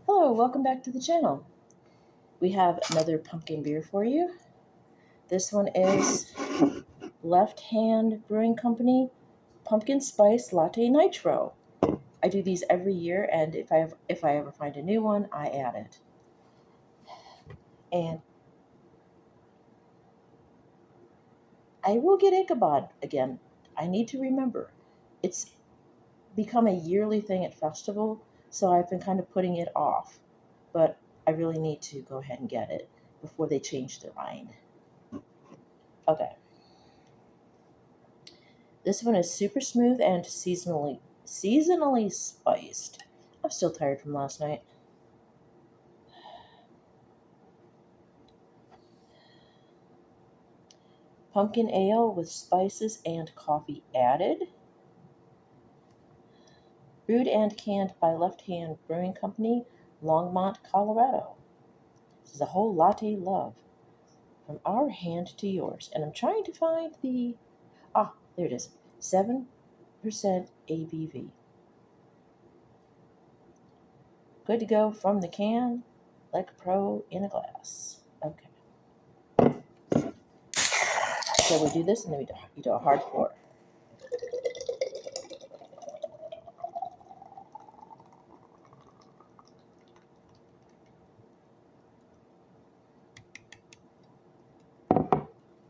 Hello, welcome back to the channel. We have another pumpkin beer for you. This one is Left Hand Brewing Company Pumpkin Spice Latte Nitro. I do these every year, and if I ever find a new one, I add it. And I will get Ichabod again. I need to remember. It's become a yearly thing at festival, so I've been kind of putting it off. But I really need to go ahead and get it before they change their mind. Okay. This one is super smooth and seasonally spiced. I'm still tired from last night. Pumpkin ale with spices and coffee added. Brewed and canned by Left Hand Brewing Company, Longmont, Colorado. This is a whole latte love. From our hand to yours. And I'm trying to find there it is. 7% ABV. Good to go from the can, like a pro in a glass. Okay. So we do this and then we do a hard pour.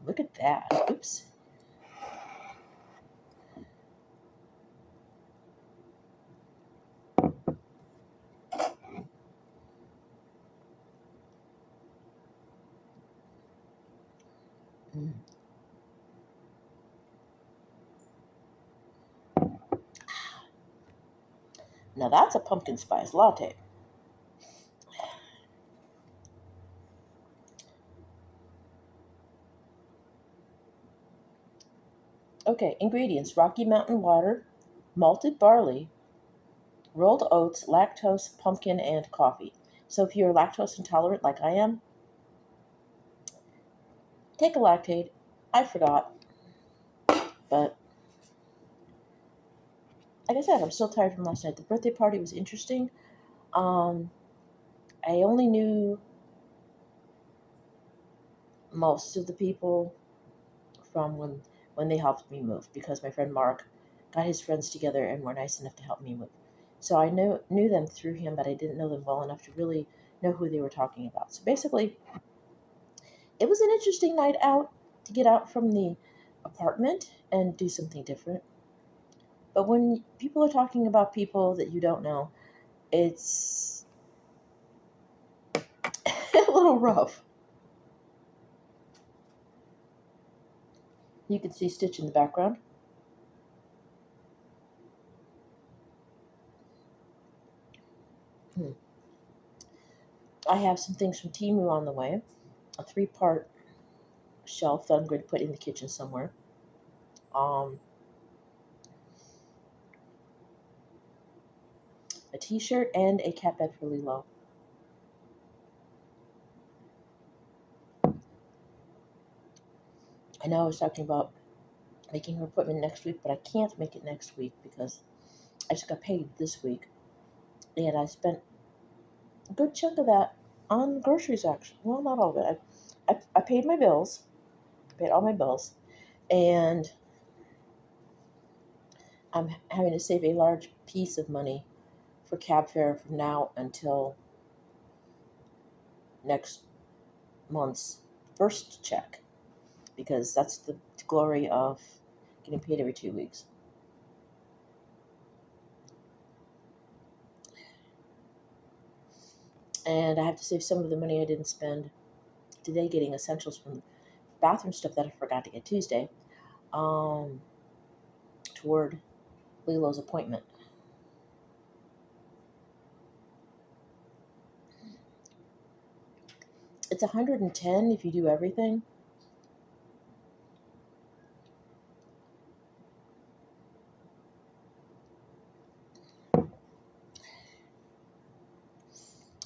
Look at that. Oops. Mm. Now that's a pumpkin spice latte. Okay, ingredients: Rocky Mountain water, malted barley, rolled oats, lactose, pumpkin, and coffee. So if you're lactose intolerant like I am, take a Lactate. I forgot, but like I said, I'm still tired from last night. The birthday party was interesting. I only knew most of the people from when they helped me move because my friend Mark got his friends together and were nice enough to help me move. So I knew them through him, but I didn't know them well enough to really know who they were talking about. So basically, it was an interesting night out to get out from the apartment and do something different. But when people are talking about people that you don't know, it's a little rough. You can see Stitch in the background. I have some things from Timu on the way. A 3-part shelf that I'm going to put in the kitchen somewhere. A t-shirt and a cat bed for Lilo. I know I was talking about making her appointment next week, but I can't make it next week because I just got paid this week. And I spent a good chunk of that on groceries, actually. Well, not all of it. I paid my bills, paid all my bills, and I'm having to save a large piece of money for cab fare from now until next month's first check because that's the glory of getting paid every 2 weeks. And I have to save some of the money I didn't spend today getting essentials from bathroom stuff that I forgot to get Tuesday toward Lilo's appointment. It's 110 if you do everything.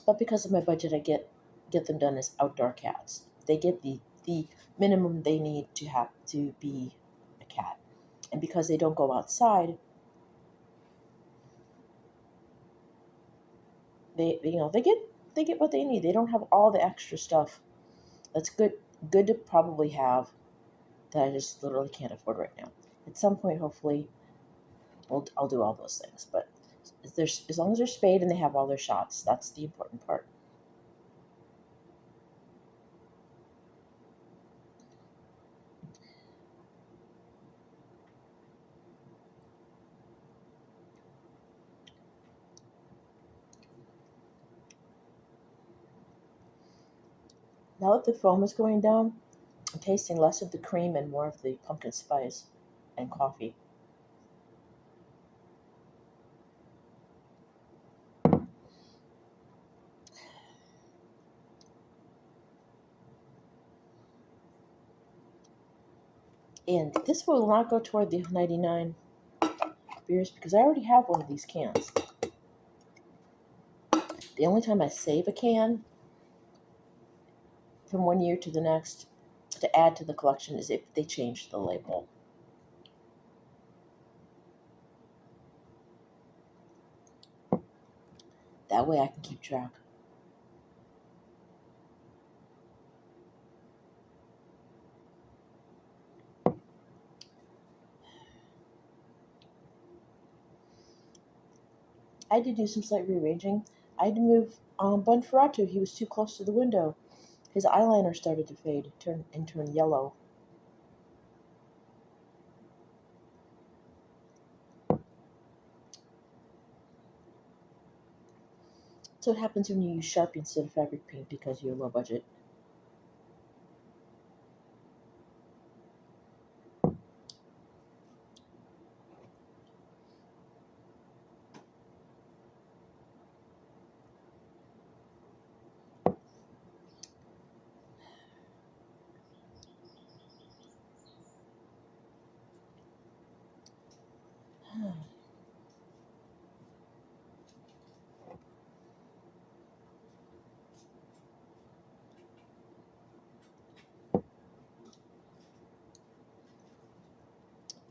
But because of my budget, I get them done as outdoor cats. They get the minimum they need to have to be a cat. And because they don't go outside, they get what they need. They don't have all the extra stuff. That's good to probably have that I just literally can't afford right now. At some point, hopefully, I'll do all those things. But as long as they're spayed and they have all their shots, that's the important part. Now that the foam is going down, I'm tasting less of the cream and more of the pumpkin spice and coffee. And this will not go toward the 99 beers because I already have one of these cans. The only time I save a can from one year to the next to add to the collection is if they change the label. That way I can keep track. I had to do some slight rearranging. I had to move Bonferrato. He was too close to the window. His eyeliner started to fade and turn yellow. So it happens when you use Sharpie instead of fabric paint because you're low budget.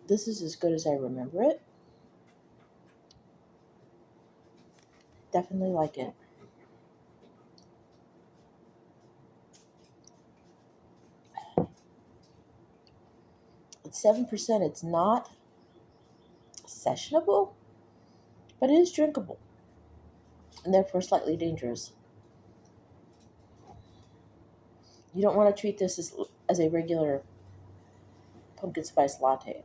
This is as good as I remember it. Definitely like it. At 7%, it's not sessionable, but it is drinkable, and therefore slightly dangerous. You don't want to treat this as a regular pumpkin spice latte,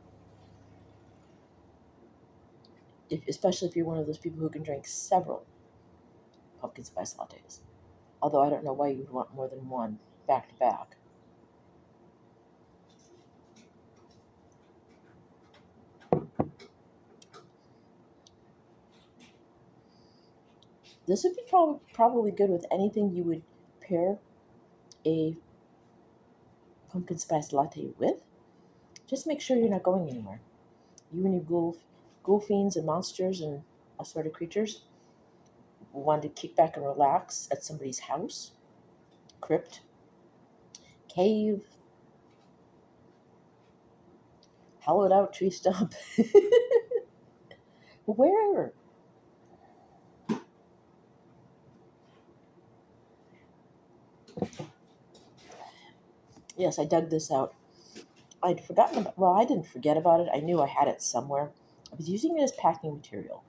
especially if you're one of those people who can drink several pumpkin spice lattes. Although I don't know why you would want more than one back to back. This would be probably good with anything you would pair a pumpkin spice latte with. Just make sure you're not going anywhere. You and your ghoul fiends and monsters and assorted creatures want to kick back and relax at somebody's house, crypt, cave, hollowed out tree stump, wherever. Yes, I dug this out. I'd forgotten about, well, I didn't forget about it. I knew I had it somewhere. I was using it as packing material.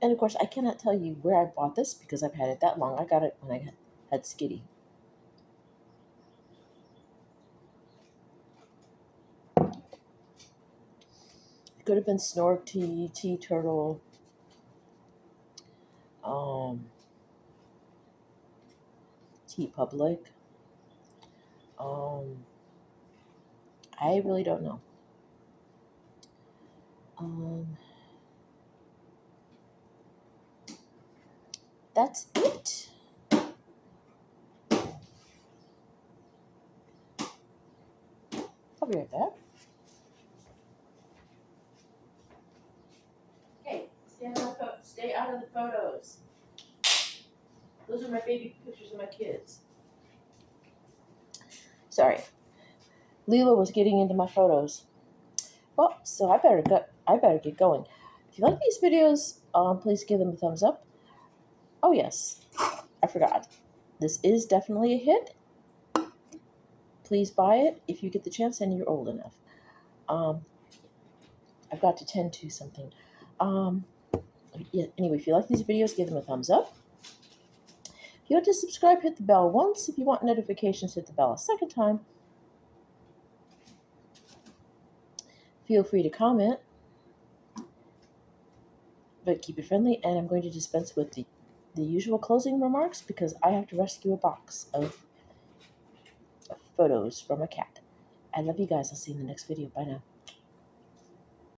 And of course, I cannot tell you where I bought this because I've had it that long. I got it when I had Skitty. It could have been Snork Tea Turtle, um, Tea Public. Um, I really don't know. Um, that's it. I'll be right back. Hey, stay out of the photos. Those are my baby pictures of my kids. Sorry. Leela was getting into my photos. Well, so I better get going. If you like these videos, please give them a thumbs up. Oh yes, I forgot. This is definitely a hit. Please buy it if you get the chance and you're old enough. I've got to tend to something. Yeah, anyway, if you like these videos, give them a thumbs up. If you want to subscribe, hit the bell once. If you want notifications, hit the bell a second time. Feel free to comment, but keep it friendly. And I'm going to dispense with the usual closing remarks because I have to rescue a box of photos from a cat. I love you guys. I'll see you in the next video. Bye now.